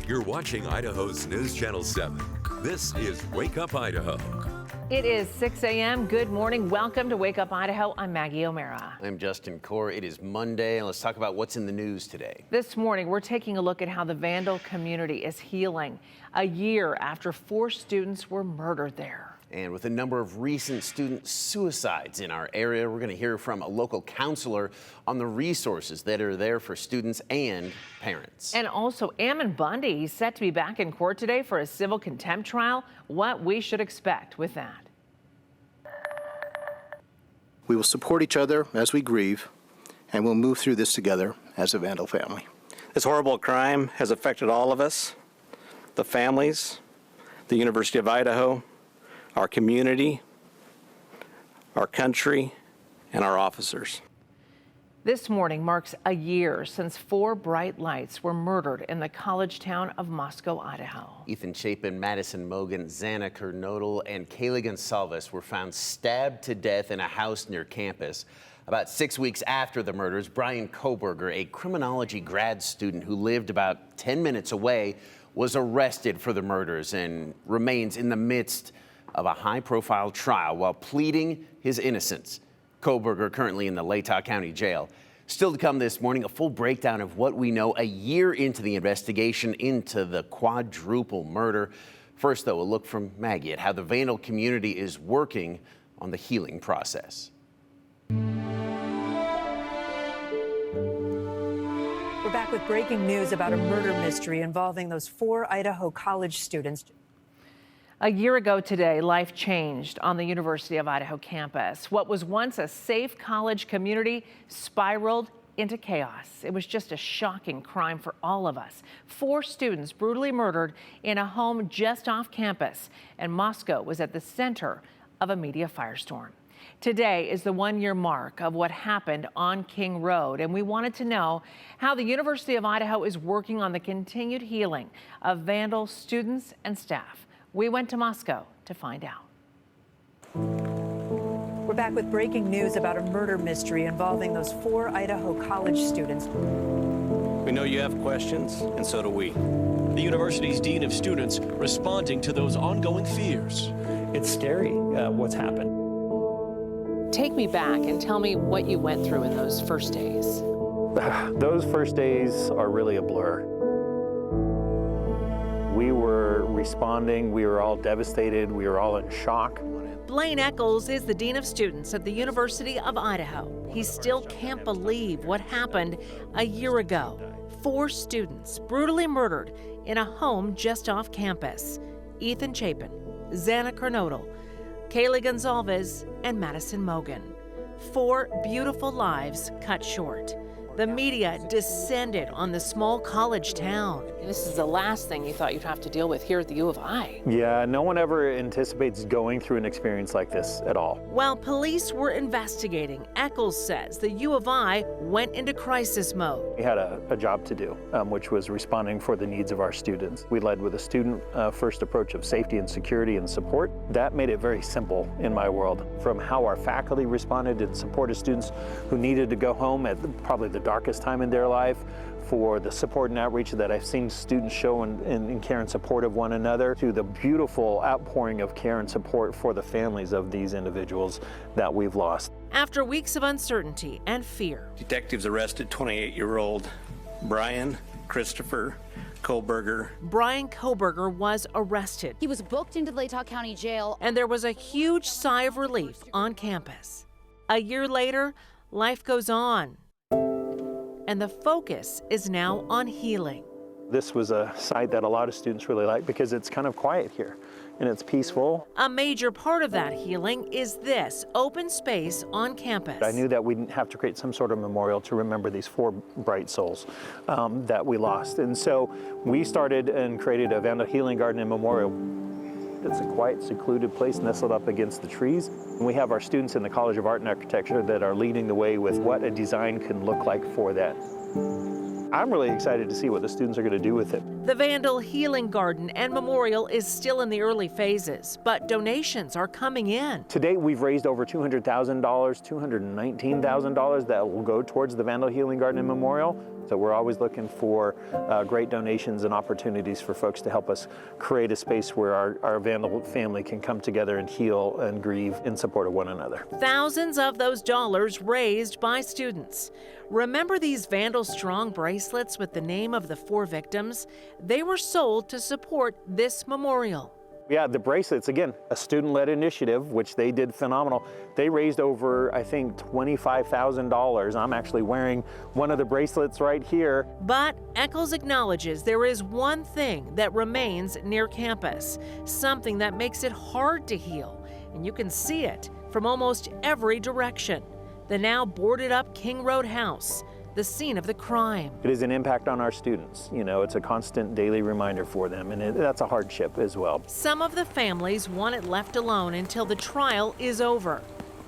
You're watching Idaho's News Channel 7. This is Wake Up Idaho. It is 6 a.m. Good morning. Welcome to Wake Up Idaho. I'm Maggie O'Mara. I'm Justin Core. It is Monday, and let's talk about what's in the news today. This morning, we're taking a look at how the Vandal community is healing a year after 4 students were murdered there. And with a number of recent student suicides in our area, we're going to hear from a local counselor on the resources that are there for students and parents. And also, Ammon Bundy, he's set to be back in court today for a civil contempt trial. What we should expect with that. We will support each other as we grieve, and we'll move through this together as a Vandal family. This horrible crime has affected all of us, the families, the University of Idaho, our community, our country, and our officers. This morning marks a year since 4 bright lights were murdered in the college town of Moscow, Idaho. Ethan Chapin, Madison Mogan, Xana Kernodle, and Kaylee Gonsalves were found stabbed to death in a house near campus. About 6 weeks after the murders, Brian Koberger, a criminology grad student who lived about 10 minutes away, was arrested for the murders and remains in the midst of a high-profile trial while pleading his innocence. Koberger currently in the Latah County Jail. Still to come this morning, a full breakdown of what we know a year into the investigation into the quadruple murder. First, though, a look from Maggie at how the Vandal community is working on the healing process. We're back with breaking news about a murder mystery involving those 4 Idaho college students. A year ago today, life changed on the University of Idaho campus. What was once a safe college community spiraled into chaos. It was just a shocking crime for all of us. 4 students brutally murdered in a home just off campus, and Moscow was at the center of a media firestorm. Today is the 1-year mark of what happened on King Road, and we wanted to know how the University of Idaho is working on the continued healing of Vandal students and staff. We went to Moscow to find out. We're back with breaking news about a murder mystery involving those 4 Idaho college students. We know you have questions, and so do we. The university's dean of students responding to those ongoing fears. It's scary what's happened. Take me back and tell me what you went through in those first days. Those first days are really a blur. We were responding, we were all devastated, we were all in shock. Blaine Eccles is the Dean of Students at the University of Idaho. He still can't believe what happened a year ago. 4 students brutally murdered in a home just off campus. Ethan Chapin, Xana Kernodle, Kaylee Gonsalves, and Madison Mogan. 4 beautiful lives cut short. The media descended on the small college town. This is the last thing you thought you'd have to deal with here at the U of I. Yeah, no one ever anticipates going through an experience like this at all. While police were investigating, Eccles says the U of I went into crisis mode. We had a job to do, which was responding for the needs of our students. We led with a student-first approach of safety and security and support. That made it very simple in my world, from how our faculty responded and supported students who needed to go home at probably the darkest time in their life, for the support and outreach that I've seen students show in care and support of one another, to the beautiful outpouring of care and support for the families of these individuals that we've lost. After weeks of uncertainty and fear, Detectives arrested 28-year-old Brian Christopher Koberger. Brian Koberger was arrested. He was booked into the Latah County Jail. And there was a huge sigh of relief on campus. A year later, life goes on. And the focus is now on healing. This was a site that a lot of students really like because it's kind of quiet here and it's peaceful. A major part of that healing is this open space on campus. I knew that we didn't have to create some sort of memorial to remember these 4 bright souls that we lost. And so we started and created a Vandal Healing Garden and Memorial. It's a quiet, secluded place nestled up against the trees. We have our students in the College of Art and Architecture that are leading the way with what a design can look like for that. I'm really excited to see what the students are going to do with it. The Vandal Healing Garden and Memorial is still in the early phases, but donations are coming in. To date, we've raised over $200,000, $219,000 that will go towards the Vandal Healing Garden and Memorial. So we're always looking for great donations and opportunities for folks to help us create a space where our Vandal family can come together and heal and grieve in support of one another. Thousands of those dollars raised by students. Remember these Vandal Strong bracelets with the name of the 4 victims? They were sold to support this memorial. Yeah, the bracelets, again, a student-led initiative, which they did phenomenal. They raised over, I think, $25,000. I'm actually wearing one of the bracelets right here. But Eccles acknowledges there is one thing that remains near campus, something that makes it hard to heal, and you can see it from almost every direction. The now boarded up King Road house, the scene of the crime. It is an impact on our students. You know, it's a constant daily reminder for them, and that's a hardship as well. Some of the families want it left alone until the trial is over.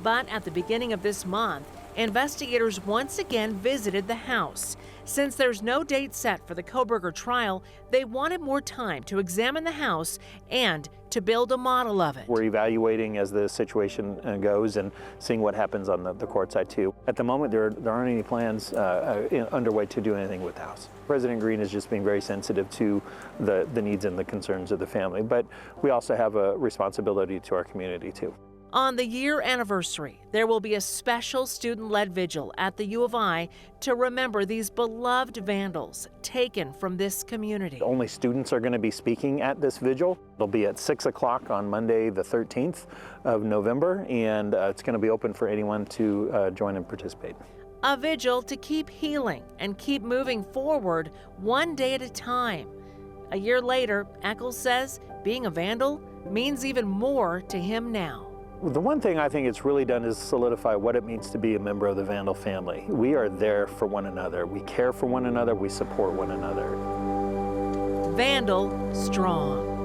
But at the beginning of this month, investigators once again visited the house. Since there's no date set for the Kohberger trial, they wanted more time to examine the house and to build a model of it. We're evaluating as the situation goes and seeing what happens on the court side too. At the moment, there aren't any plans underway to do anything with the house. President Green is just being very sensitive to the needs and the concerns of the family, but we also have a responsibility to our community too. On the year anniversary, there will be a special student-led vigil at the U of I to remember these beloved Vandals taken from this community. Only students are going to be speaking at this vigil. It'll be at 6 o'clock on Monday, the 13th of November, and it's going to be open for anyone to join and participate. A vigil to keep healing and keep moving forward one day at a time. A year later, Eccles says being a Vandal means even more to him now. The one thing I think it's really done is solidify what it means to be a member of the Vandal family. We are there for one another. We care for one another. We support one another. Vandal Strong.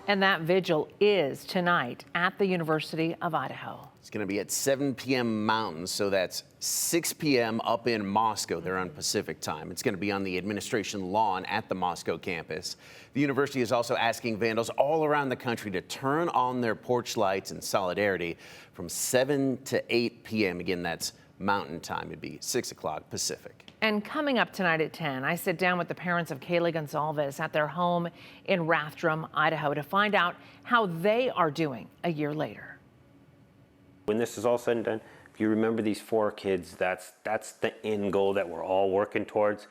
And that vigil is tonight at the University of Idaho. It's going to be at 7 p.m. Mountain, so that's 6 p.m. up in Moscow. They're on Pacific time. It's going to be on the administration lawn at the Moscow campus. The university is also asking Vandals all around the country to turn on their porch lights in solidarity from 7 to 8 p.m. Again, that's Mountain time. It'd be 6 o'clock Pacific. And coming up tonight at 10, I sit down with the parents of Kaylee Gonsalves at their home in Rathdrum, Idaho, to find out how they are doing a year later. When this is all said and done, if you remember these 4 kids, that's the end goal that we're all working towards.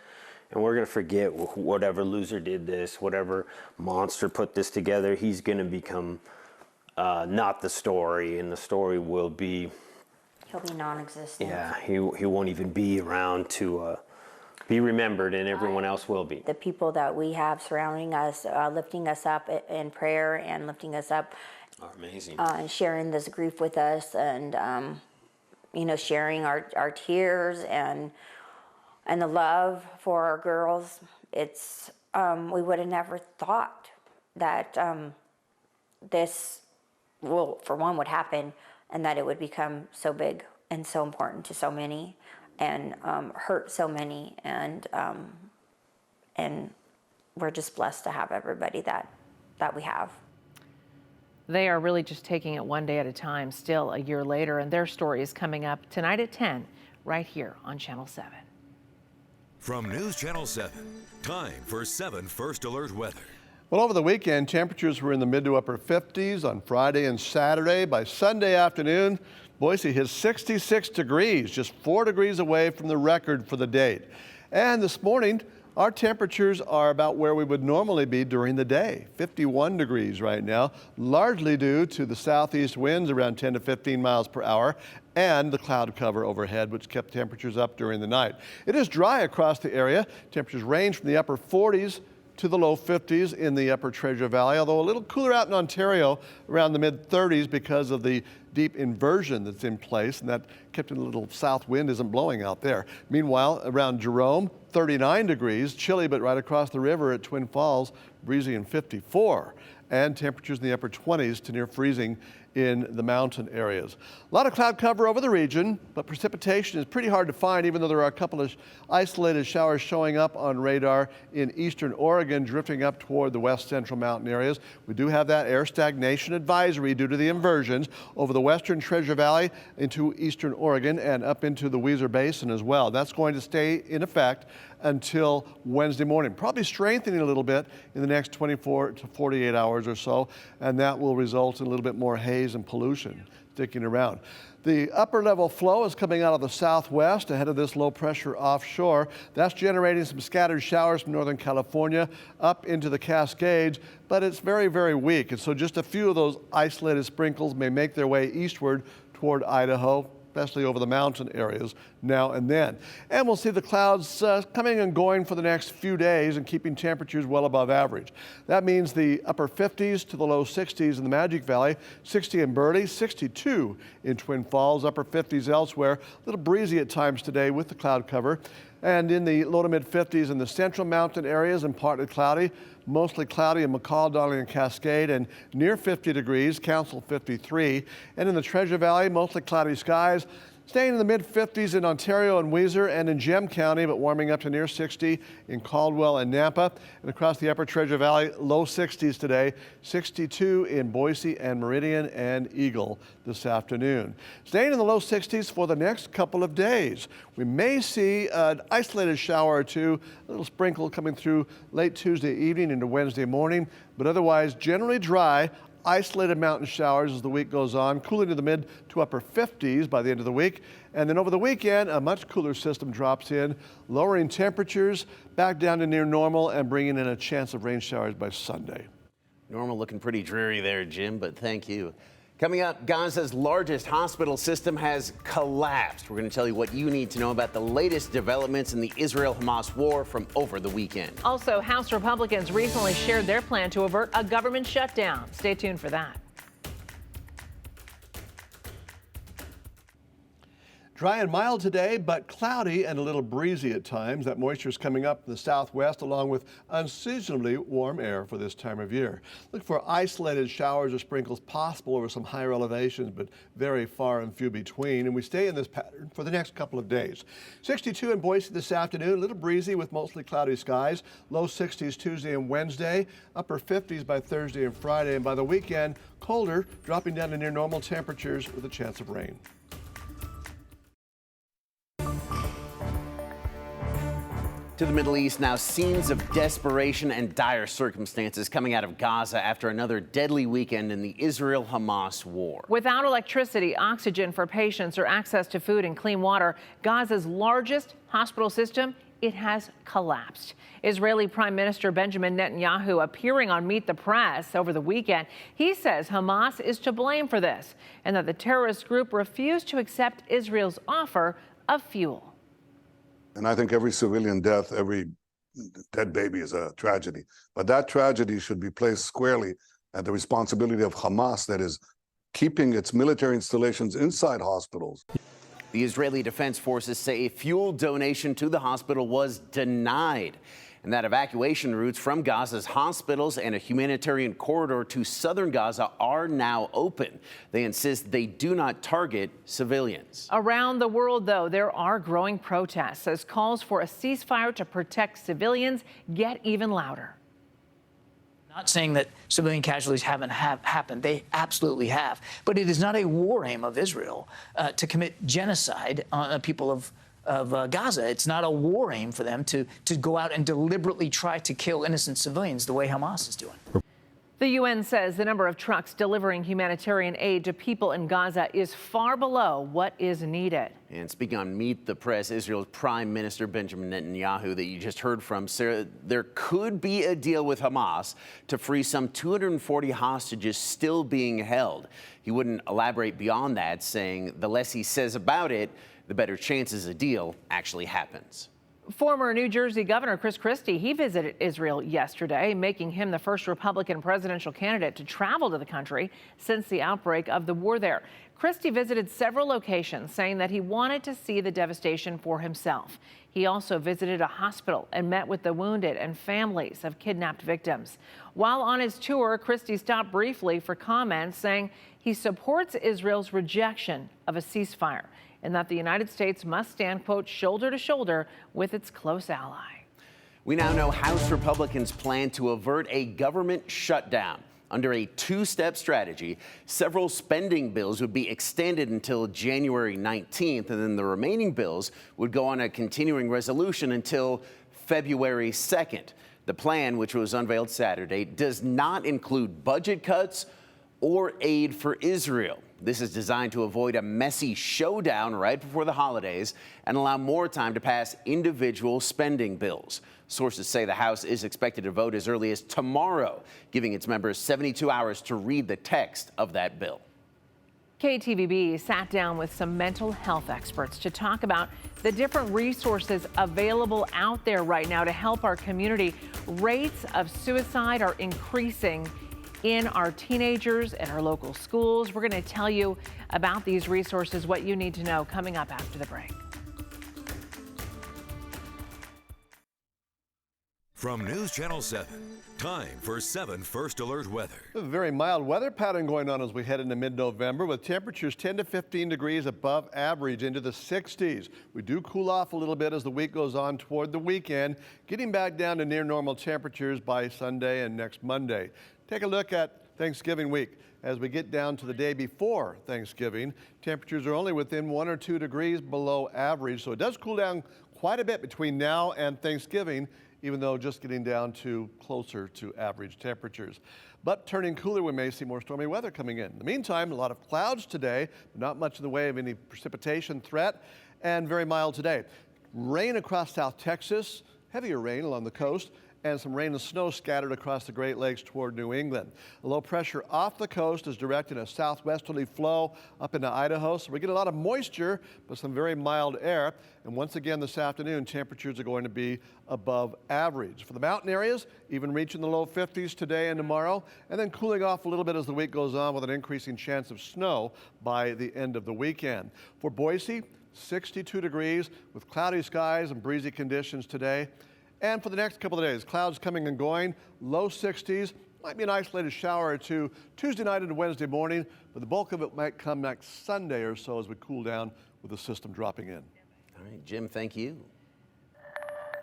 And we're going to forget whatever loser did this, whatever monster put this together. He's going to become not the story, and the story will be... He'll be non-existent. Yeah, he won't even be around to be remembered, and everyone else will be. The people that we have surrounding us, lifting us up in prayer and lifting us up, are amazing. And sharing this grief with us, and you know, sharing our tears and the love for our girls. It's we would have never thought that this for one would happen, and that it would become so big and so important to so many, and hurt so many, and we're just blessed to have everybody that we have. They are really just taking it one day at a time, still a year later, and their story is coming up tonight at 10, right here on Channel 7. From News Channel 7, time for 7 First Alert weather. Well, over the weekend, temperatures were in the mid to upper 50s on Friday and Saturday. By Sunday afternoon, Boise hit 66 degrees, just 4 degrees away from the record for the date. And this morning, our temperatures are about where we would normally be during the day, 51 degrees right now, largely due to the southeast winds around 10 to 15 miles per hour and the cloud cover overhead, which kept temperatures up during the night. It is dry across the area. Temperatures range from the upper 40s to the low 50s in the upper Treasure Valley, although a little cooler out in Ontario around the mid 30s because of the deep inversion that's in place, and that kept a little south wind isn't blowing out there. Meanwhile, around Jerome, 39 degrees, chilly but right across the river at Twin Falls, breezy and 54. And temperatures in the upper 20s to near freezing in the mountain areas. A lot of cloud cover over the region, but precipitation is pretty hard to find, even though there are a couple of isolated showers showing up on radar in eastern Oregon, drifting up toward the west central mountain areas. We do have that air stagnation advisory due to the inversions over the western Treasure Valley into eastern Oregon and up into the Weiser Basin as well. That's going to stay in effect until Wednesday morning, probably strengthening a little bit in the next 24 to 48 hours or so, and that will result in a little bit more haze and pollution sticking around. The upper level flow is coming out of the southwest ahead of this low pressure offshore. That's generating some scattered showers from Northern California up into the Cascades, but it's very, very weak. And so just a few of those isolated sprinkles may make their way eastward toward Idaho, especially over the mountain areas now and then. And we'll see the clouds coming and going for the next few days and keeping temperatures well above average. That means the upper 50s to the low 60s in the Magic Valley, 60 in Burley, 62 in Twin Falls, upper 50s elsewhere. A little breezy at times today with the cloud cover. And in the low to mid 50s in the central mountain areas and partly cloudy, mostly cloudy in McCall, Darling, and Cascade, and near 50 degrees, Council 53. And in the Treasure Valley, mostly cloudy skies, staying in the mid 50s in Ontario and Weiser and in Gem County, but warming up to near 60 in Caldwell and Nampa. And across the upper Treasure Valley, low 60s today, 62 in Boise and Meridian and Eagle this afternoon. Staying in the low 60s for the next couple of days. We may see an isolated shower or two, a little sprinkle coming through late Tuesday evening into Wednesday morning, but otherwise generally dry. Isolated mountain showers as the week goes on, cooling to the mid to upper 50s by the end of the week. And then over the weekend, a much cooler system drops in, lowering temperatures back down to near normal and bringing in a chance of rain showers by Sunday. Normal looking pretty dreary there, Jim, but thank you. Coming up, Gaza's largest hospital system has collapsed. We're going to tell you what you need to know about the latest developments in the Israel-Hamas war from over the weekend. Also, House Republicans recently shared their plan to avert a government shutdown. Stay tuned for that. Dry and mild today, but cloudy and a little breezy at times. That moisture is coming up in the southwest along with unseasonably warm air for this time of year. Look for isolated showers or sprinkles possible over some higher elevations, but very far and few between. And we stay in this pattern for the next couple of days. 62 in Boise this afternoon, a little breezy with mostly cloudy skies. Low 60s Tuesday and Wednesday, upper 50s by Thursday and Friday. And by the weekend, colder, dropping down to near normal temperatures with a chance of rain. To the Middle East now, scenes of desperation and dire circumstances coming out of Gaza after another deadly weekend in the Israel-Hamas war. Without electricity, oxygen for patients, or access to food and clean water, Gaza's largest hospital system, it has collapsed. Israeli Prime Minister Benjamin Netanyahu appearing on Meet the Press over the weekend. He says Hamas is to blame for this and that the terrorist group refused to accept Israel's offer of fuel. And I think every civilian death, every dead baby is a tragedy. But that tragedy should be placed squarely at the responsibility of Hamas, that is keeping its military installations inside hospitals. The Israeli Defense Forces say a fuel donation to the hospital was denied, and that evacuation routes from Gaza's hospitals and a humanitarian corridor to southern Gaza are now open. They insist they do not target civilians. Around the world, though, there are growing protests as calls for a ceasefire to protect civilians get even louder. Not saying that civilian casualties haven't happened. They absolutely have. But it is not a war aim of Israel to commit genocide on the people of Gaza. It's not a war aim for them to go out and deliberately try to kill innocent civilians the way Hamas is doing. The UN says the number of trucks delivering humanitarian aid to people in Gaza is far below what is needed. And speaking on Meet the Press, Israel's Prime Minister Benjamin Netanyahu that you just heard from, Sarah, there could be a deal with Hamas to free some 240 hostages still being held. He wouldn't elaborate beyond that, saying the less he says about it, the better chances a deal actually happens. Former New Jersey Governor Chris Christie, he visited Israel yesterday, making him the first Republican presidential candidate to travel to the country since the outbreak of the war there. Christie visited several locations, saying that he wanted to see the devastation for himself. He also visited a hospital and met with the wounded and families of kidnapped victims. While on his tour, Christie stopped briefly for comments, saying he supports Israel's rejection of a ceasefire and that the United States must stand, quote, shoulder to shoulder with its close ally. We now know House Republicans plan to avert a government shutdown. Under a two-step strategy, several spending bills would be extended until January 19th, and then the remaining bills would go on a continuing resolution until February 2nd. The plan, which was unveiled Saturday, does not include budget cuts or aid for Israel. This is designed to avoid a messy showdown right before the holidays and allow more time to pass individual spending bills. Sources say the House is expected to vote as early as tomorrow, giving its members 72 hours to read the text of that bill. KTVB sat down with some mental health experts to talk about the different resources available out there right now to help our community. Rates of suicide are increasing in our teenagers and our local schools. We're going to tell you about these resources, what you need to know, coming up after the break. From News Channel 7, time for 7 First Alert weather. A very mild weather pattern going on as we head into mid-November with temperatures 10 to 15 degrees above average into the 60s. We do cool off a little bit as the week goes on toward the weekend, getting back down to near normal temperatures by Sunday and next Monday. Take a look at Thanksgiving week. As we get down to the day before Thanksgiving, temperatures are only within 1 or 2 degrees below average, so it does cool down quite a bit between now and Thanksgiving, even though just getting down to closer to average temperatures. But turning cooler, we may see more stormy weather coming in. In the meantime, a lot of clouds today, but not much in the way of any precipitation threat, and very mild today. Rain across South Texas, heavier rain along the coast, and some rain and snow scattered across the Great Lakes toward New England. A low pressure off the coast is directing a southwesterly flow up into Idaho, so we get a lot of moisture, but some very mild air. And once again this afternoon, temperatures are going to be above average. For the mountain areas, even reaching the low 50s today and tomorrow, and then cooling off a little bit as the week goes on with an increasing chance of snow by the end of the weekend. For Boise, 62 degrees with cloudy skies and breezy conditions today. And for the next couple of days, clouds coming and going, low 60s, might be an isolated shower or two Tuesday night into Wednesday morning, but the bulk of it might come next Sunday or so as we cool down with the system dropping in. All right, Jim, thank you.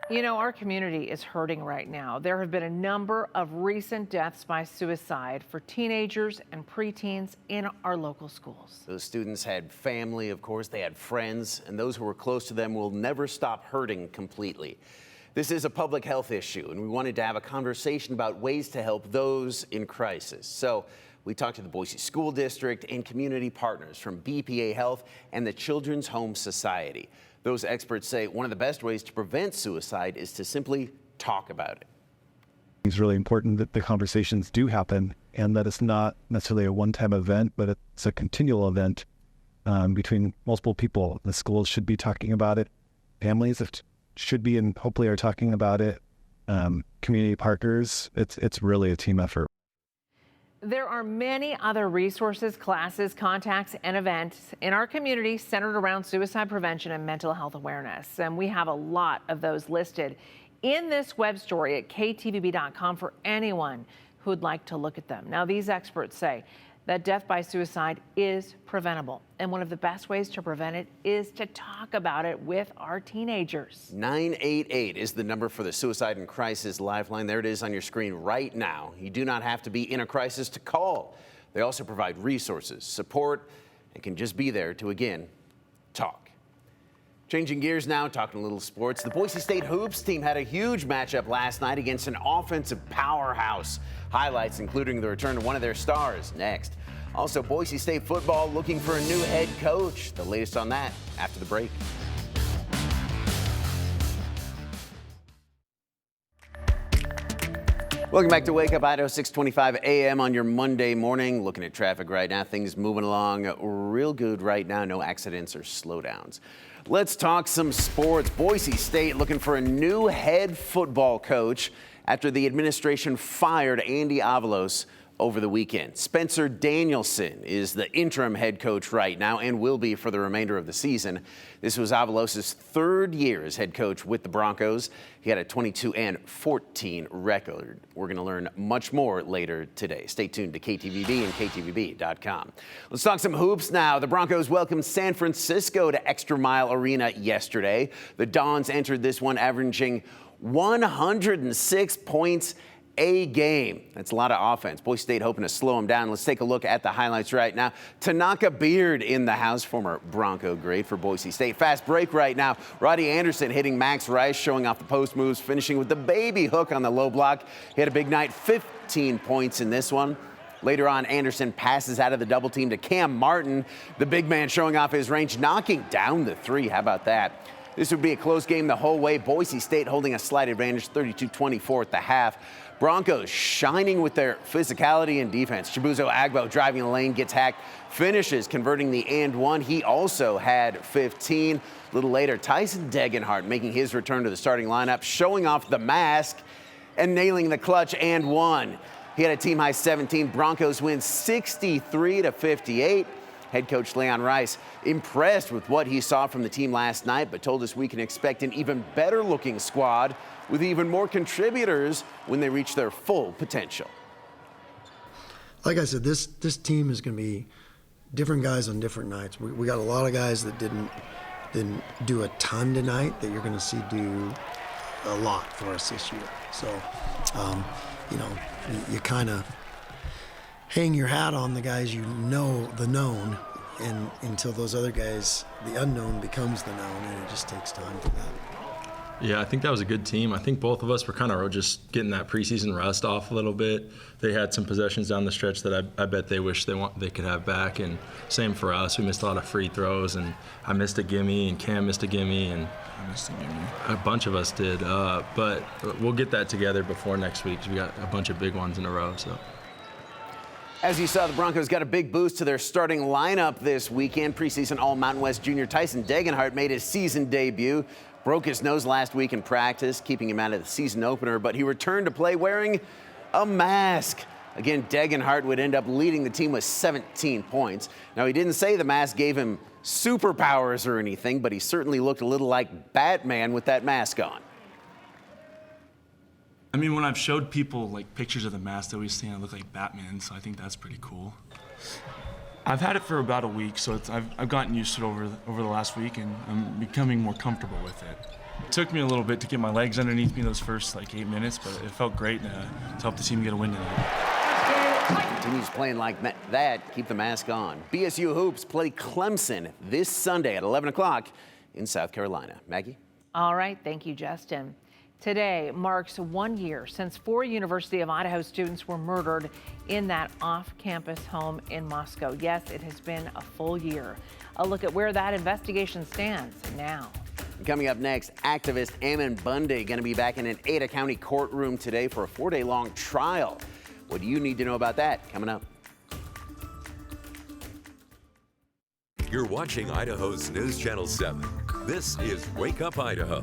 You know, our community is hurting right now. There have been a number of recent deaths by suicide for teenagers and preteens in our local schools. Those students had family, of course, they had friends, and those who were close to them will never stop hurting completely. This is a public health issue, and we wanted to have a conversation about ways to help those in crisis. So we talked to the Boise School District and community partners from BPA Health and the Children's Home Society. Those experts say one of the best ways to prevent suicide is to simply talk about it. It's really important that the conversations do happen and that it's not necessarily a one-time event, but it's a continual event between multiple people. The schools should be talking about it. Families should be and hopefully are talking about it. Community partners, it's really a team effort. There are many other resources, classes, contacts, and events in our community centered around suicide prevention and mental health awareness. And we have a lot of those listed in this web story at ktvb.com for anyone who'd like to look at them. Now, these experts say that death by suicide is preventable. And one of the best ways to prevent it is to talk about it with our teenagers. 988 is the number for the Suicide and Crisis Lifeline. There it is on your screen right now. You do not have to be in a crisis to call. They also provide resources, support, and can just be there to, again, talk. Changing gears now, talking a little sports. The Boise State Hoops team had a huge matchup last night against an offensive powerhouse. Highlights including the return of one of their stars next. Also, Boise State football looking for a new head coach. The latest on that after the break. Welcome back to Wake Up Idaho, 6:25 a.m. on your Monday morning. Looking at traffic right now, things moving along real good right now. No accidents or slowdowns. Let's talk some sports. Boise State looking for a new head football coach after the administration fired Andy Avalos over the weekend. Spencer Danielson is the interim head coach right now and will be for the remainder of the season. This was Avalos' third year as head coach with the Broncos. He had a 22-14 record. We're going to learn much more later today. Stay tuned to KTVB and KTVB.com. Let's talk some hoops now. The Broncos welcomed San Francisco to Extra Mile Arena yesterday. The Dons entered this one averaging 106 points a game. That's a lot of offense. Boise State hoping to slow them down. Let's take a look at the highlights right now. Tanaka Beard in the house, former Bronco great for Boise State. Fast break right now. Roddy Anderson hitting Max Rice, showing off the post moves, finishing with the baby hook on the low block. He had a big night, 15 points in this one. Later on, Anderson passes out of the double team to Cam Martin, the big man showing off his range, knocking down the three. How about that? This would be a close game the whole way. Boise State holding a slight advantage, 32-24 at the half. Broncos shining with their physicality and defense. Chibuzo Agbo driving the lane, gets hacked, finishes converting the and one. He also had 15. A little later, Tyson Degenhart making his return to the starting lineup, showing off the mask and nailing the clutch and one. He had a team high 17. Broncos win 63-58. Head coach Leon Rice impressed with what he saw from the team last night, but told us we can expect an even better looking squad with even more contributors when they reach their full potential. Like I said, this team is going to be different guys on different nights. We got a lot of guys that didn't do a ton tonight that you're going to see do a lot for us this year. So, you kind of hang your hat on the guys you know, the known, and until those other guys, the unknown becomes the known, and it just takes time for that. Yeah, I think that was a good team. I think both of us were kind of just getting that preseason rust off a little bit. They had some possessions down the stretch that I bet they wish they could have back, and same for us. We missed a lot of free throws, and I missed a gimme, and Cam missed a gimme, and I missed a gimme. A bunch of us did, but we'll get that together before next week. We got a bunch of big ones in a row. So. As you saw, the Broncos got a big boost to their starting lineup this weekend. Preseason All-Mountain West junior Tyson Degenhart made his season debut. Broke his nose last week in practice, keeping him out of the season opener, but he returned to play wearing a mask. Again, Degenhart would end up leading the team with 17 points. Now, he didn't say the mask gave him superpowers or anything, but he certainly looked a little like Batman with that mask on. I mean, when I've showed people like pictures of the mask, they always say I look like Batman, so I think that's pretty cool. I've had it for about a week, so I've gotten used to it over the last week, and I'm becoming more comfortable with it. It took me a little bit to get my legs underneath me those first 8 minutes, but it felt great to help the team get a win tonight. Continues playing like that, keep the mask on. BSU Hoops play Clemson this Sunday at 11 o'clock in South Carolina. Maggie? All right, thank you, Justin. Today marks 1 year since 4 University of Idaho students were murdered in that off-campus home in Moscow. Yes, it has been a full year. A look at where that investigation stands now. Coming up next, activist Ammon Bundy going to be back in an Ada County courtroom today for a 4-day-long trial. What do you need to know about that? Coming up. You're watching Idaho's News Channel 7. This is Wake Up Idaho.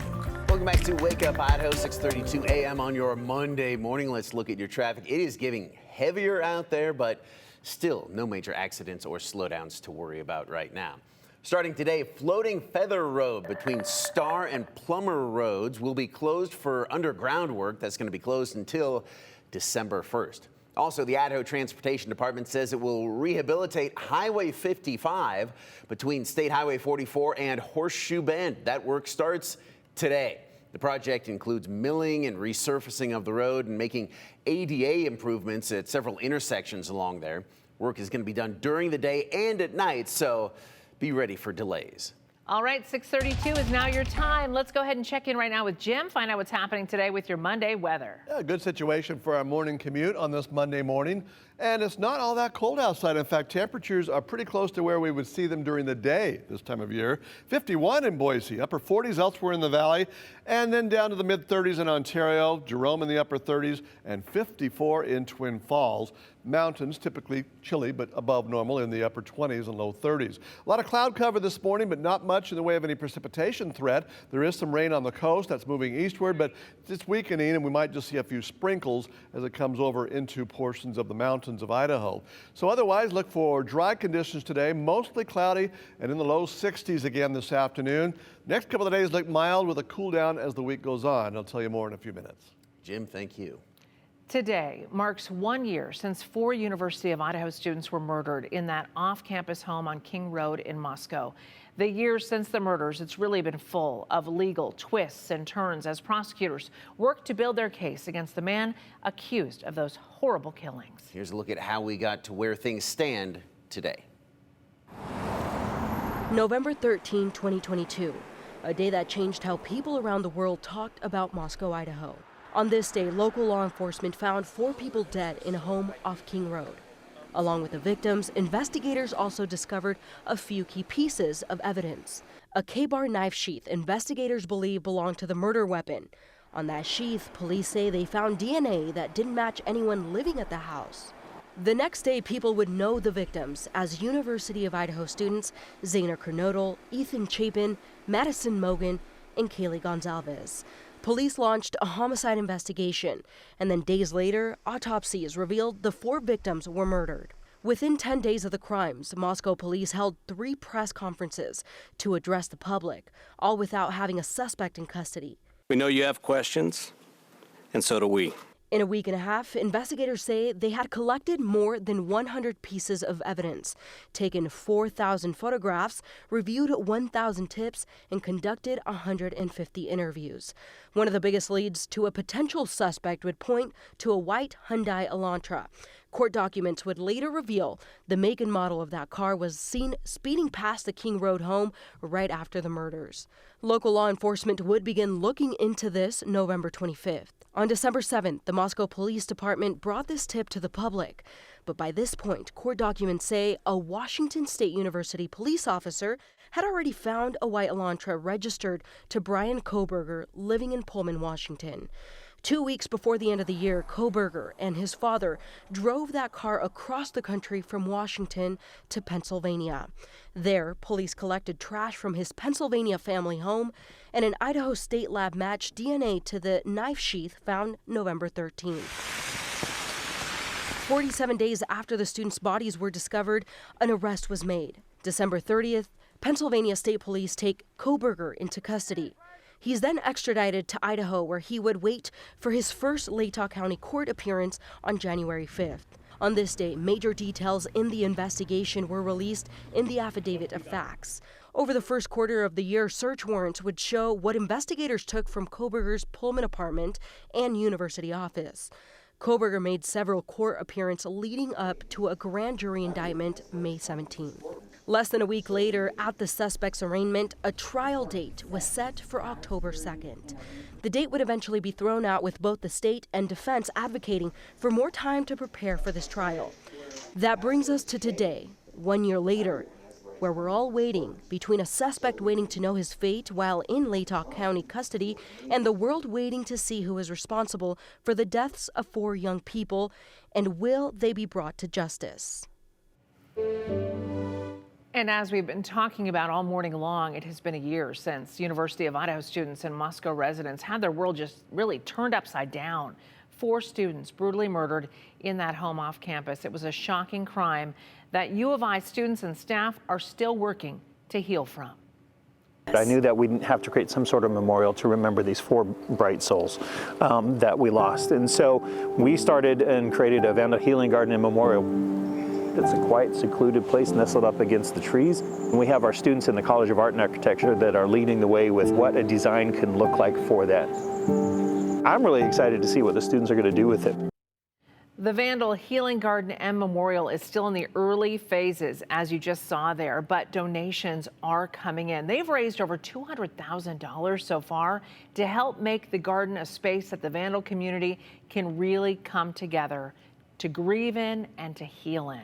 Welcome back to Wake Up Idaho, 6:32 a.m. on your Monday morning. Let's look at your traffic. It is getting heavier out there, but still no major accidents or slowdowns to worry about right now. Starting today, Floating Feather Road between Star and Plummer Roads will be closed for underground work. That's going to be closed until December 1st. Also, the Idaho Transportation Department says it will rehabilitate Highway 55 between State Highway 44 and Horseshoe Bend. That work starts today. The project includes milling and resurfacing of the road and making ADA improvements at several intersections along there. Work is going to be done during the day and at night, so be ready for delays. All right, 6:32 is now your time. Let's go ahead and check in right now with Jim, find out what's happening today with your Monday weather. Yeah, good situation for our morning commute on this Monday morning. And it's not all that cold outside. In fact, temperatures are pretty close to where we would see them during the day this time of year. 51 in Boise, upper 40s elsewhere in the valley, and then down to the mid-30s in Ontario, Jerome in the upper 30s, and 54 in Twin Falls. Mountains typically chilly, but above normal in the upper 20s and low 30s. A lot of cloud cover this morning, but not much much in the way of any precipitation threat. There is some rain on the coast that's moving eastward, but it's weakening, and we might just see a few sprinkles as it comes over into portions of the mountains of Idaho. So otherwise, look for dry conditions today, mostly cloudy and in the low 60s again this afternoon. Next couple of days look mild with a cool down as the week goes on. I'll tell you more in a few minutes. Jim, thank you. Today marks 1 year since 4 University of Idaho students were murdered in that off-campus home on King Road in Moscow. The years since the murders, it's really been full of legal twists and turns as prosecutors work to build their case against the man accused of those horrible killings. Here's a look at how we got to where things stand today. November 13, 2022, a day that changed how people around the world talked about Moscow, Idaho. On this day, local law enforcement found 4 people dead in a home off King Road. Along with the victims, investigators also discovered a few key pieces of evidence. A K-bar knife sheath investigators believe belonged to the murder weapon. On that sheath, police say they found DNA that didn't match anyone living at the house. The next day, people would know the victims as University of Idaho students Zaina Kernodle, Ethan Chapin, Madison Mogan, and Kaylee Gonzalez. Police launched a homicide investigation, and then days later, autopsies revealed the 4 victims were murdered. Within 10 days of the crimes, Moscow police held 3 press conferences to address the public, all without having a suspect in custody. We know you have questions, and so do we. In a week and a half, investigators say they had collected more than 100 pieces of evidence, taken 4,000 photographs, reviewed 1,000 tips, and conducted 150 interviews. One of the biggest leads to a potential suspect would point to a white Hyundai Elantra. Court documents would later reveal the make and model of that car was seen speeding past the King Road home right after the murders. Local law enforcement would begin looking into this November 25th. On December 7th, the Moscow Police Department brought this tip to the public. But by this point, court documents say a Washington State University police officer had already found a white Elantra registered to Brian Koberger living in Pullman, Washington. 2 weeks before the end of the year, Koberger and his father drove that car across the country from Washington to Pennsylvania. There, police collected trash from his Pennsylvania family home, and an Idaho state lab matched DNA to the knife sheath found November 13th. 47 days after the students' bodies were discovered, an arrest was made. December 30th, Pennsylvania State Police take Koberger into custody. He's then extradited to Idaho, where he would wait for his first Latah County court appearance on January 5th. On this day, major details in the investigation were released in the affidavit of facts. Over the first quarter of the year, search warrants would show what investigators took from Koberger's Pullman apartment and university office. Koberger made several court appearances leading up to a grand jury indictment May 17th. Less than a week later, at the suspect's arraignment, a trial date was set for October 2nd. The date would eventually be thrown out, with both the state and defense advocating for more time to prepare for this trial. That brings us to today, 1 year later, where we're all waiting, between a suspect waiting to know his fate while in Latah County custody and the world waiting to see who is responsible for the deaths of 4 young people, and will they be brought to justice? And as we've been talking about all morning long, it has been a year since University of Idaho students and Moscow residents had their world just really turned upside down. 4 students brutally murdered in that home off campus. It was a shocking crime that U of I students and staff are still working to heal from. I knew that we'd have to create some sort of memorial to remember these 4 bright souls that we lost. And so we started and created a Vandal Healing Garden and Memorial. It's a quiet, secluded place nestled up against the trees. And we have our students in the College of Art and Architecture that are leading the way with what a design can look like for that. I'm really excited to see what the students are going to do with it. The Vandal Healing Garden and Memorial is still in the early phases, as you just saw there, but donations are coming in. They've raised over $200,000 so far to help make the garden a space that the Vandal community can really come together to grieve in and to heal in.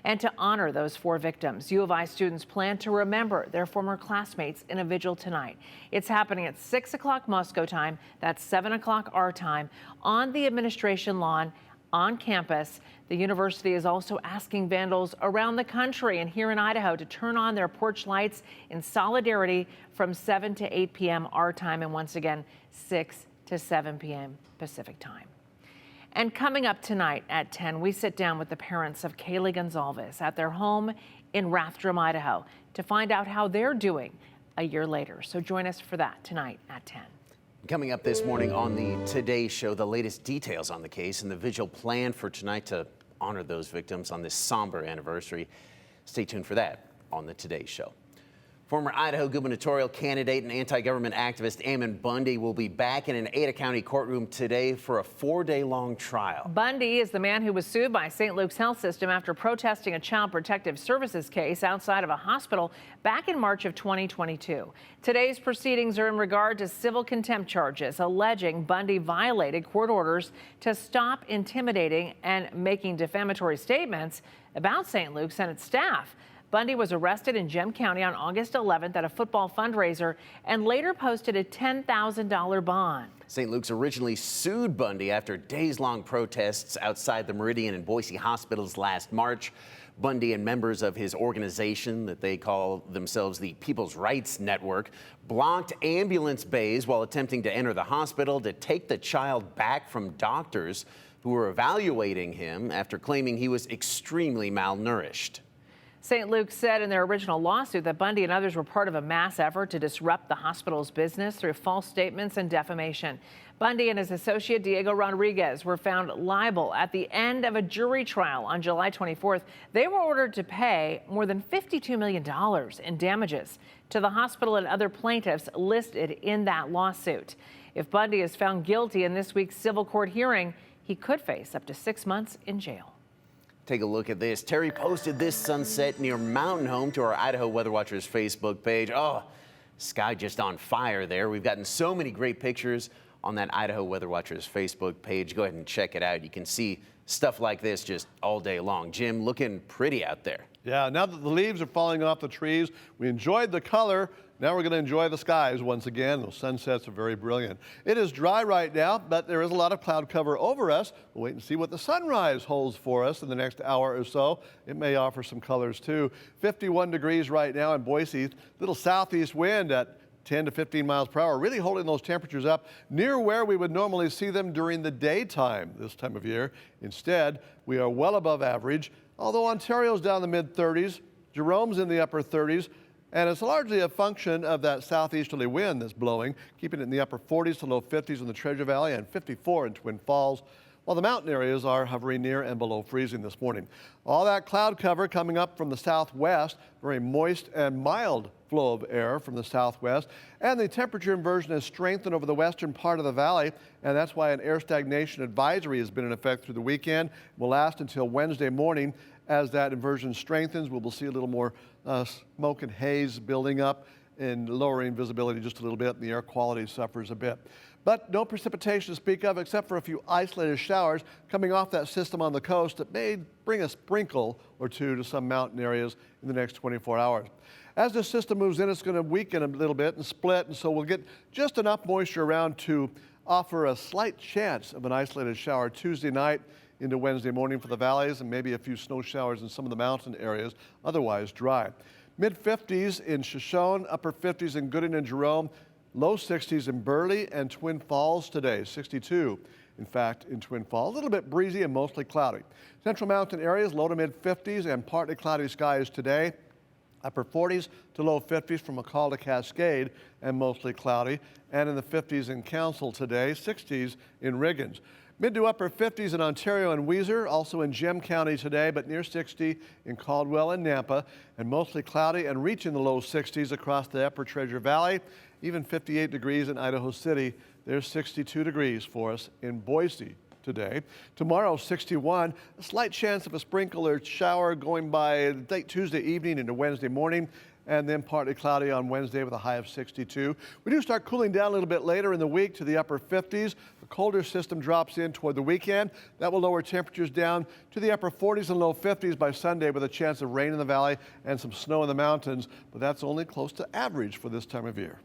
And to honor those 4 victims, U of I students plan to remember their former classmates in a vigil tonight. It's happening at 6 o'clock Moscow time, that's 7 o'clock our time, on the administration lawn on campus. The university is also asking vandals around the country and here in Idaho to turn on their porch lights in solidarity from 7 to 8 p.m. our time, and once again 6 to 7 p.m. Pacific time. And coming up tonight at 10, we sit down with the parents of Kaylee Gonzalez at their home in Rathdrum, Idaho, to find out how they're doing a year later. So join us for that tonight at 10. Coming up this morning on the Today Show, the latest details on the case and the vigil planned for tonight to honor those victims on this somber anniversary. Stay tuned for that on the Today Show. Former Idaho gubernatorial candidate and anti-government activist Ammon Bundy will be back in an Ada County courtroom today for a 4-day-long trial. Bundy is the man who was sued by St. Luke's Health System after protesting a Child Protective Services case outside of a hospital back in March of 2022. Today's proceedings are in regard to civil contempt charges alleging Bundy violated court orders to stop intimidating and making defamatory statements about St. Luke's and its staff. Bundy was arrested in Gem County on August 11th at a football fundraiser and later posted a $10,000 bond. St. Luke's originally sued Bundy after days-long protests outside the Meridian and Boise hospitals last March. Bundy and members of his organization, that they call themselves the People's Rights Network, blocked ambulance bays while attempting to enter the hospital to take the child back from doctors who were evaluating him after claiming he was extremely malnourished. St. Luke's said in their original lawsuit that Bundy and others were part of a mass effort to disrupt the hospital's business through false statements and defamation. Bundy and his associate Diego Rodriguez were found liable at the end of a jury trial on July 24th. They were ordered to pay more than $52 million in damages to the hospital and other plaintiffs listed in that lawsuit. If Bundy is found guilty in this week's civil court hearing, he could face up to 6 months in jail. Take a look at this. Terry posted this sunset near Mountain Home to our Idaho Weather Watchers Facebook page. Oh, sky just on fire there. We've gotten so many great pictures on that Idaho Weather Watchers Facebook page. Go ahead and check it out. You can see stuff like this just all day long. Jim, looking pretty out there. Yeah, now that the leaves are falling off the trees, we enjoyed the color. Now we're going to enjoy the skies once again. Those sunsets are very brilliant. It is dry right now, but there is a lot of cloud cover over us. We'll wait and see what the sunrise holds for us in the next hour or so. It may offer some colors too. 51 degrees right now in Boise. Little southeast wind at 10 to 15 miles per hour, really holding those temperatures up near where we would normally see them during the daytime this time of year. Instead, we are well above average, although Ontario's down in the mid-30s, Jerome's in the upper 30s, and it's largely a function of that southeasterly wind that's blowing, keeping it in the upper 40s to low 50s in the Treasure Valley and 54 in Twin Falls, while the mountain areas are hovering near and below freezing this morning. All that cloud cover coming up from the southwest, very moist and mild flow of air from the southwest, and the temperature inversion has strengthened over the western part of the valley, and that's why an air stagnation advisory has been in effect through the weekend. It will last until Wednesday morning. As that inversion strengthens, we will see a little more smoke and haze building up and lowering visibility just a little bit, and the air quality suffers a bit. But no precipitation to speak of except for a few isolated showers coming off that system on the coast that may bring a sprinkle or two to some mountain areas in the next 24 hours. As the system moves in, it's going to weaken a little bit and split, and so we'll get just enough moisture around to offer a slight chance of an isolated shower Tuesday night into Wednesday morning for the valleys, and maybe a few snow showers in some of the mountain areas, otherwise dry. Mid-50s in Shoshone, upper 50s in Gooding and Jerome, low 60s in Burley and Twin Falls today, 62 in fact in Twin Falls. A little bit breezy and mostly cloudy. Central mountain areas, low to mid-50s and partly cloudy skies today. Upper 40s to low 50s from McCall to Cascade and mostly cloudy. And in the 50s in Council today, 60s in Riggins. Mid to upper 50s in Ontario and Weiser, also in Gem County today, but near 60 in Caldwell and Nampa, and mostly cloudy and reaching the low 60s across the upper Treasure Valley, even 58 degrees in Idaho City. There's 62 degrees for us in Boise today. Tomorrow, 61, a slight chance of a sprinkle or shower going by late Tuesday evening into Wednesday morning, and then partly cloudy on Wednesday with a high of 62. We do start cooling down a little bit later in the week to the upper 50s. The colder system drops in toward the weekend. That will lower temperatures down to the upper 40s and low 50s by Sunday with a chance of rain in the valley and some snow in the mountains, but that's only close to average for this time of year.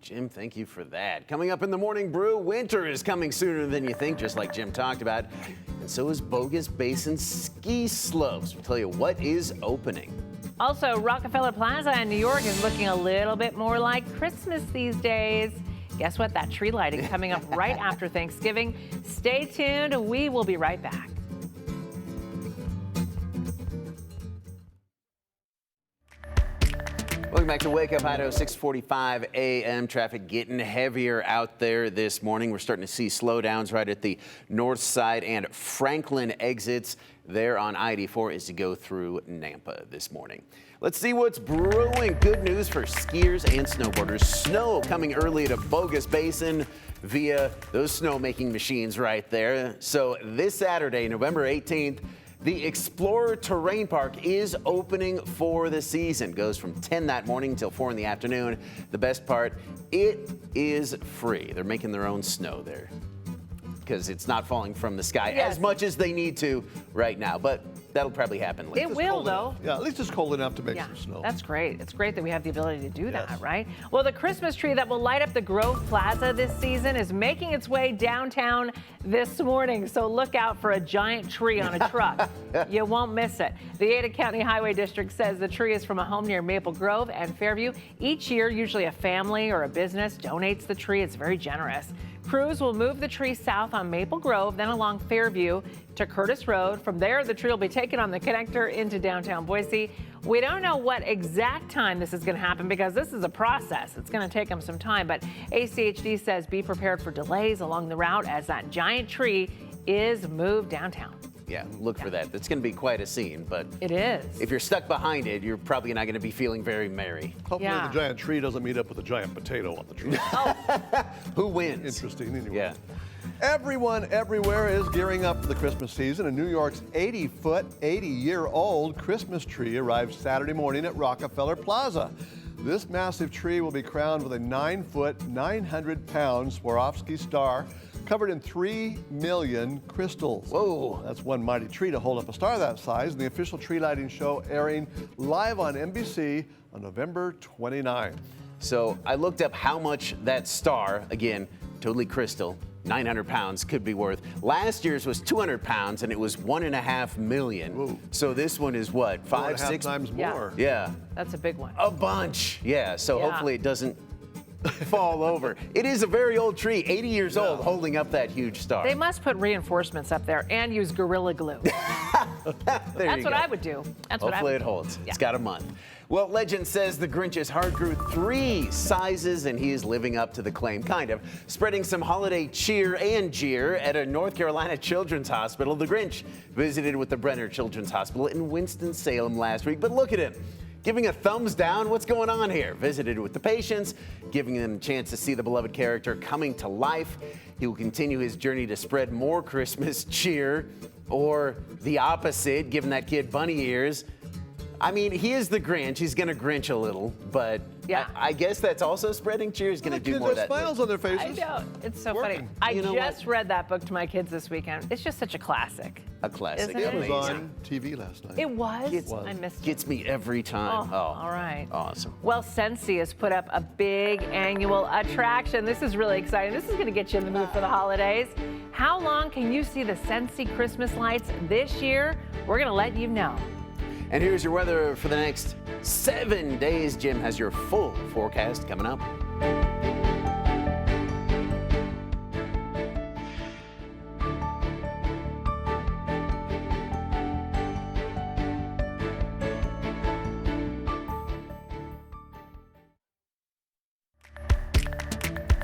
Jim, thank you for that. Coming up in the Morning Brew, winter is coming sooner than you think, just like Jim talked about. And so is Bogus Basin ski slopes. We'll tell you what is opening. Also, Rockefeller Plaza in New York is looking a little bit more like Christmas these days. Guess what? That tree lighting coming up right after Thanksgiving. Stay tuned. We will be right back. Welcome back to Wake Up Idaho, 6:45 a.m. Traffic getting heavier out there this morning. We're starting to see slowdowns right at the north side and Franklin exits there on I-84 as you go through Nampa this morning. Let's see what's brewing. Good news for skiers and snowboarders. Snow coming early to Bogus Basin via those snowmaking machines right there. So this Saturday, November 18th, the Explorer Terrain Park is opening for the season. Goes from 10 that morning until 4 in the afternoon. The best part, it is free. They're making their own snow there because it's not falling from the sky as much as they need to right now. But that'll probably happen later. It will, though. Yeah, at least it's cold enough to make some snow. That's great. It's great that we have the ability to do that, right? Well, the Christmas tree that will light up the Grove Plaza this season is making its way downtown this morning. So look out for a giant tree on a truck. You won't miss it. The Ada County Highway District says the tree is from a home near Maple Grove and Fairview. Each year, usually a family or a business donates the tree. It's very generous. Crews will move the tree south on Maple Grove, then along Fairview to Curtis Road. From there, the tree will be taken on the connector into downtown Boise. We don't know what exact time this is going to happen because this is a process. It's going to take them some time, but ACHD says be prepared for delays along the route as that giant tree is moved downtown. Yeah, look for that. That's going to be quite a scene, but it is. If you're stuck behind it, you're probably not going to be feeling very merry. Hopefully the giant tree doesn't meet up with a giant potato on the tree. Who wins? Interesting anyway. Yeah. Everyone everywhere is gearing up for the Christmas season, and New York's 80-foot, 80-year-old Christmas tree arrives Saturday morning at Rockefeller Plaza. This massive tree will be crowned with a 9-foot, 900-pound Swarovski star covered in 3 million crystals. Whoa. That's one mighty tree to hold up a star that size. And the official tree lighting show airing live on NBC on November 29th. So I looked up how much that star, again, totally crystal, 900 pounds could be worth. Last year's was 200 pounds and it was $1.5 million. Whoa. So this one is what, 5, 6 times more? Yeah. That's a big one. A bunch. Yeah. So hopefully it doesn't fall over. It is a very old tree, 80 years old, holding up that huge star. They must put reinforcements up there and use Gorilla Glue. That's what I would do. That's what I would Hopefully it do. holds. Yeah. It's got a month. Well, legend says the Grinch's heart grew 3 sizes and he is living up to the claim, kind of. Spreading some holiday cheer and jeer at a North Carolina children's hospital. The Grinch visited with the Brenner Children's Hospital in Winston-Salem last week, but look at him. Giving a thumbs down. What's going on here? Visited with the patients, giving them a chance to see the beloved character coming to life. He will continue his journey to spread more Christmas cheer, or the opposite, giving that kid bunny ears. I mean, he is the Grinch. He's going to Grinch a little, but yeah. I guess that's also spreading cheer. He's going to do more of that. Smiles on their faces. I know. It's so funny. I just read that book to my kids this weekend. It's just such a classic. A classic. Isn't It was on TV last night. It was? I missed it. Gets me every time. Oh, all right. Awesome. Well, Scentsy has put up a big annual attraction. This is really exciting. This is going to get you in the mood for the holidays. How long can you see the Scentsy Christmas lights this year? We're going to let you know. And here's your weather for the next 7 days. Jim has your full forecast coming up.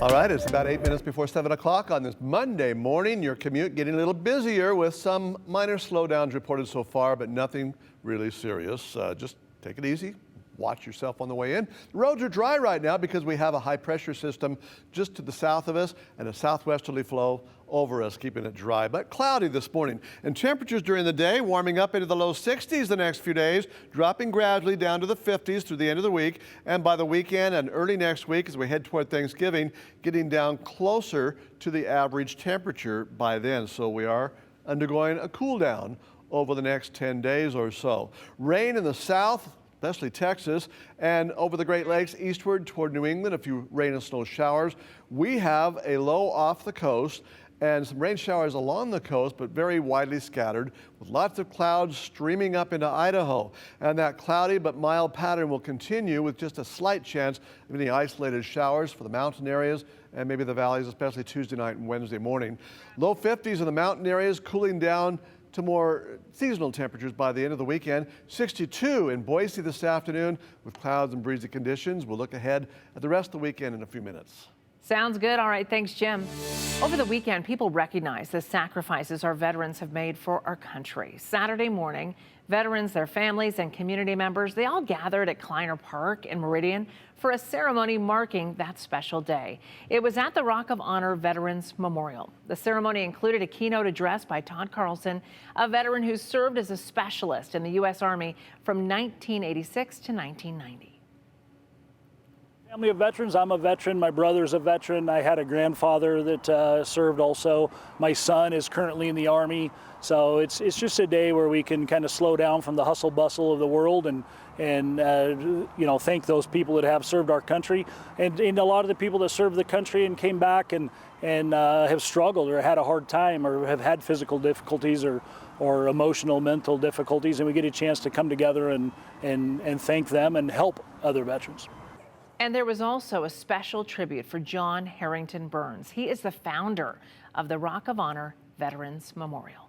All right, it's about 8 minutes before 7 o'clock on this Monday morning. Your commute getting a little busier with some minor slowdowns reported so far, but nothing really serious. Just take it easy. Watch yourself on the way in. The roads are dry right now because we have a high pressure system just to the south of us and a southwesterly flow over us, keeping it dry, but cloudy this morning. And temperatures during the day warming up into the low 60s the next few days, dropping gradually down to the 50s through the end of the week. And by the weekend and early next week, as we head toward Thanksgiving, getting down closer to the average temperature by then. So we are undergoing a cool down over the next 10 days or so. Rain in the south especially Texas, and over the Great Lakes eastward toward New England, a few rain and snow showers. We have a low off the coast and some rain showers along the coast, but very widely scattered, with lots of clouds streaming up into Idaho. And that cloudy but mild pattern will continue with just a slight chance of any isolated showers for the mountain areas and maybe the valleys, especially Tuesday night and Wednesday morning. Low 50s in the mountain areas, cooling down to more seasonal temperatures by the end of the weekend. 62 in Boise this afternoon with clouds and breezy conditions. We'll look ahead at the rest of the weekend in a few minutes. Sounds good. All right, thanks, Jim. Over the weekend, people recognize the sacrifices our veterans have made for our country. Saturday morning, veterans, their families, and community members, they all gathered at Kleiner Park in Meridian for a ceremony marking that special day. It was at the Rock of Honor Veterans Memorial. The ceremony included a keynote address by Todd Carlson, a veteran who served as a specialist in the U.S. Army from 1986 to 1990. Family of veterans. I'm a veteran. My brother's a veteran. I had a grandfather that served also. My son is currently in the Army. So it's just a day where we can kind of slow down from the hustle bustle of the world and you know, thank those people that have served our country and a lot of the people that served the country and came back and have struggled or had a hard time or have had physical difficulties or emotional, mental difficulties, and we get a chance to come together and thank them and help other veterans. And there was also a special tribute for John Harrington Burns. He is the founder of the Rock of Honor Veterans Memorial.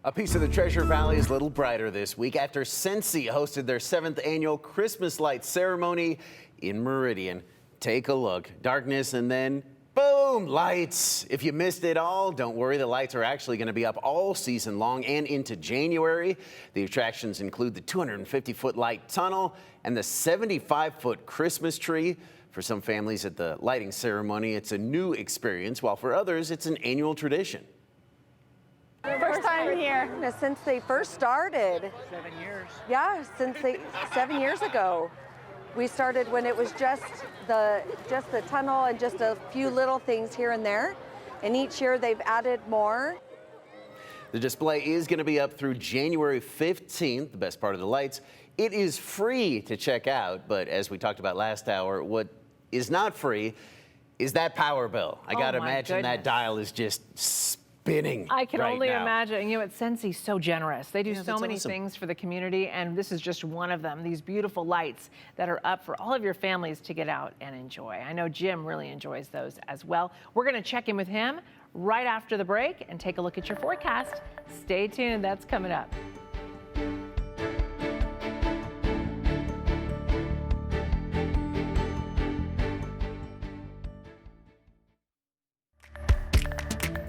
A piece of the Treasure Valley is a little brighter this week after Cincy hosted their 7th annual Christmas light ceremony in Meridian. Take a look. Darkness and then boom, lights. If you missed it all, don't worry. The lights are actually going to be up all season long and into January. The attractions include the 250-foot light tunnel and the 75-foot Christmas tree. For some families at the lighting ceremony, it's a new experience, while for others, it's an annual tradition. First time here since they first started. 7 years. Yeah, since 7 years ago. We started when it was just the tunnel and just a few little things here and there. And each year they've added more. The display is going to be up through January 15th, the best part of the lights. It is free to check out, but as we talked about last hour, what is not free is that power bill. I got to imagine that dial is just spinning. I can right only now. imagine. You know, Cincy's so generous. They do so that's many awesome. things for the community, and this is just one of them. These beautiful lights that are up for all of your families to get out and enjoy. I know Jim really enjoys those as well. We're going to check in with him right after the break and take a look at your forecast. Stay tuned. That's coming up.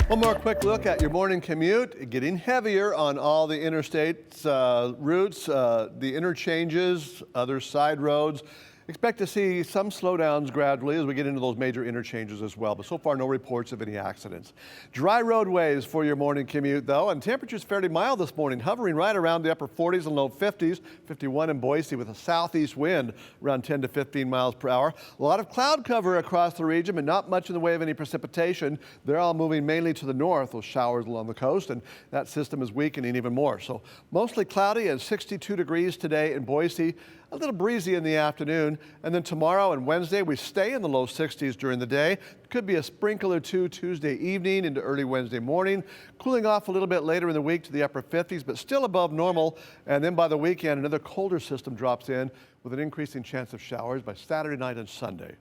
One more quick look at your morning commute. Getting heavier on all the interstate routes, the interchanges, other side roads. Expect to see some slowdowns gradually as we get into those major interchanges as well, but so far no reports of any accidents. Dry roadways for your morning commute though, and temperatures fairly mild this morning, hovering right around the upper 40s and low 50s, 51 in Boise with a southeast wind around 10 to 15 miles per hour. A lot of cloud cover across the region, but not much in the way of any precipitation. They're all moving mainly to the north, those showers along the coast, and that system is weakening even more. So mostly cloudy and 62 degrees today in Boise. A little breezy in the afternoon, and then tomorrow and Wednesday we stay in the low 60s during the day. Could be a sprinkle or two Tuesday evening into early Wednesday morning. Cooling off a little bit later in the week to the upper 50s, but still above normal. And then by the weekend, another colder system drops in with an increasing chance of showers by Saturday night and Sunday.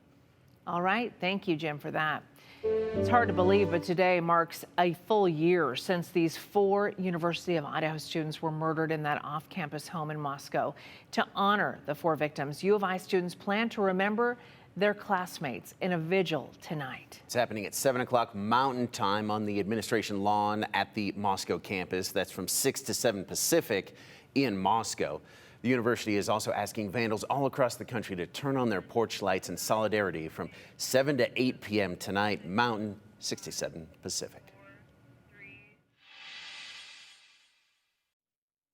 All right. Thank you, Jim, for that. It's hard to believe, but today marks a full year since these 4 University of Idaho students were murdered in that off-campus home in Moscow. To honor the 4 victims, U of I students plan to remember their classmates in a vigil tonight. It's happening at 7 o'clock Mountain Time on the administration lawn at the Moscow campus. That's from 6 to 7 Pacific in Moscow. The university is also asking vandals all across the country to turn on their porch lights in solidarity from 7 to 8 p.m. tonight, Mountain, 6 to 7 Pacific.